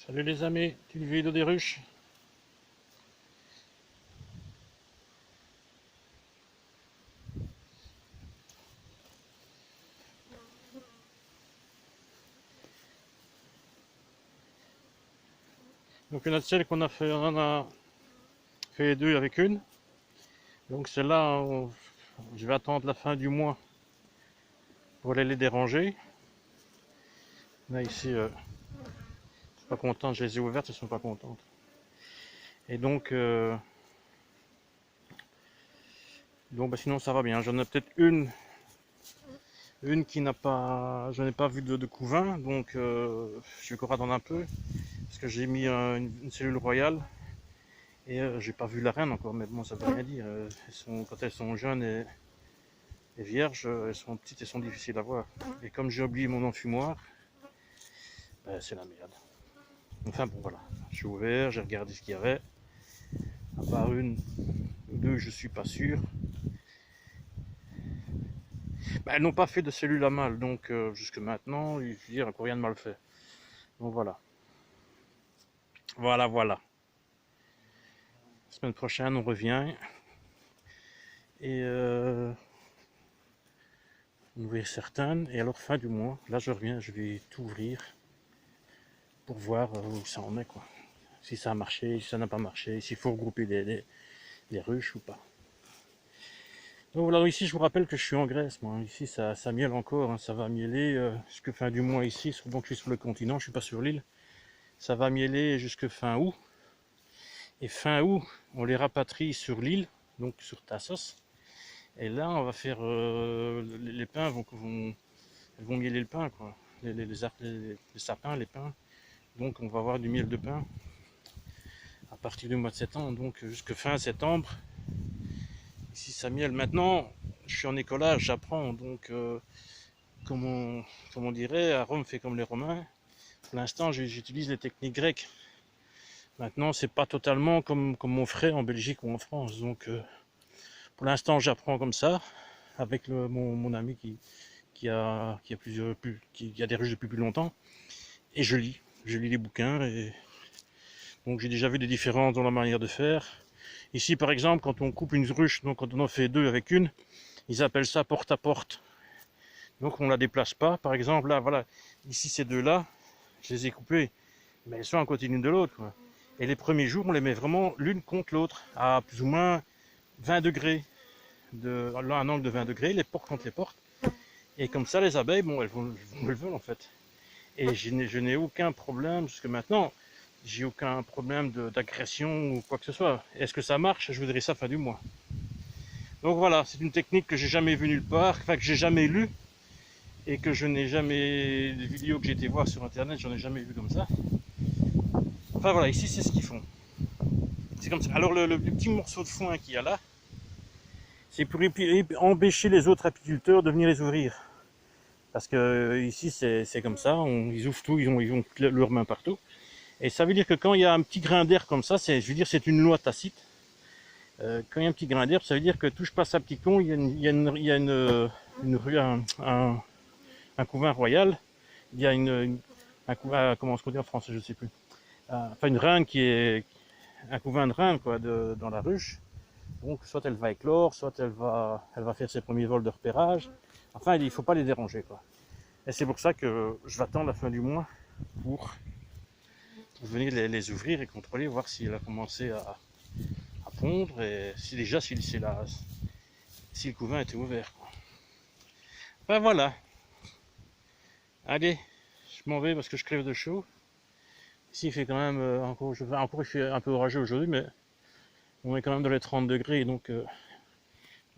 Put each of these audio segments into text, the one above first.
Salut les amis, petite vidéo des ruches. Donc une autre celle qu'on a fait, on en a fait deux avec une. Donc celle-là, je vais attendre la fin du mois pour aller les déranger. Là ici, elles sont pas contentes, je les ai ouvertes, elles sont pas contentes. Et donc, bah, sinon ça va bien. J'en ai peut-être une qui n'a pas, je n'ai pas vu de couvain, donc je vais encore attendre un peu parce que j'ai mis une cellule royale. Et j'ai pas vu la reine encore, mais bon, ça veut rien dire. Quand elles sont jeunes et vierges, elles sont petites et sont difficiles à voir. Et comme j'ai oublié mon enfumoir, ben, c'est la merde. Enfin bon, voilà. Je suis ouvert, j'ai regardé ce qu'il y avait. À part une ou deux, je suis pas sûr. Ben, elles n'ont pas fait de cellules à mâle, donc jusque maintenant, je veux dire, encore rien de mal fait. Donc voilà. Voilà. La semaine prochaine, on revient. Et ouvrir certaines, et alors fin du mois, là je reviens, je vais tout ouvrir pour voir où ça en est, quoi. Si ça a marché, si ça n'a pas marché, s'il faut regrouper les ruches ou pas. Donc voilà, ici je vous rappelle que je suis en Grèce, moi. Ici ça miele encore, hein, ça va mieler jusque fin du mois ici, donc je suis sur le continent, je suis pas sur l'île. Ça va mieler jusque fin août. Et fin août, on les rapatrie sur l'île, donc sur Tassos. Et là, on va faire les pins vont mieler le pain, quoi. Les sapins, les pins. Donc on va avoir du miel de pin à partir du mois de septembre, donc jusque fin septembre. Ici ça miel. Maintenant, je suis en écolage, j'apprends, donc comme on dirait, à Rome fait comme les Romains. Pour l'instant, j'utilise les techniques grecques. Maintenant, c'est pas totalement comme on ferait en Belgique ou en France. Donc pour l'instant, j'apprends comme ça, avec mon ami qui a des ruches depuis plus longtemps. Et je lis les bouquins. Et donc j'ai déjà vu des différences dans la manière de faire. Ici par exemple, quand on coupe une ruche, donc quand on en fait deux avec une, ils appellent ça porte à porte. Donc on la déplace pas. Par exemple là, voilà, ici ces deux-là, je les ai coupées, mais elles sont en continu de l'autre, quoi. Et les premiers jours, on les met vraiment l'une contre l'autre, à plus ou moins 20 degrés, là un angle de 20 degrés, les portes contre les portes. Et comme ça, les abeilles, bon, elles le veulent en fait. Et je n'ai aucun problème jusque maintenant. J'ai aucun problème d'agression ou quoi que ce soit. Est-ce que ça marche? Je voudrais ça fin du mois. Donc voilà, c'est une technique que j'ai jamais vue nulle part, enfin que j'ai jamais lue et que je n'ai jamais, les vidéos que j'ai été voir sur internet, j'en ai jamais vu comme ça. Enfin voilà, ici c'est ce qu'ils font. C'est comme ça. Alors le petit morceau de foin qu'il y a là, c'est pour empêcher les autres apiculteurs de venir les ouvrir. Parce que ici c'est comme ça, ils ouvrent tout, ils ont leurs mains partout. Et ça veut dire que quand il y a un petit grain d'air comme ça, je veux dire, c'est une loi tacite. Quand il y a un petit grain d'air, ça veut dire que touche pas ça petit con, il y a une rue, un couvain royal, il y a un couvain, comment on dit en français, je sais plus. Enfin une reine qui est un couvain de reine, quoi, dans la ruche. Donc soit elle va éclore, soit elle va faire ses premiers vols de repérage. Enfin, il faut pas les déranger, quoi. Et c'est pour ça que je vais attendre la fin du mois pour venir les ouvrir et contrôler, voir si elle a commencé à pondre et si le couvain était ouvert, quoi. Ben voilà. Allez, je m'en vais parce que je crève de chaud. Ici il fait quand même encore il fait un peu orageux aujourd'hui, mais on est quand même dans les 30 degrés, donc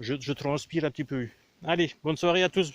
je transpire un petit peu. Allez, bonne soirée à tous.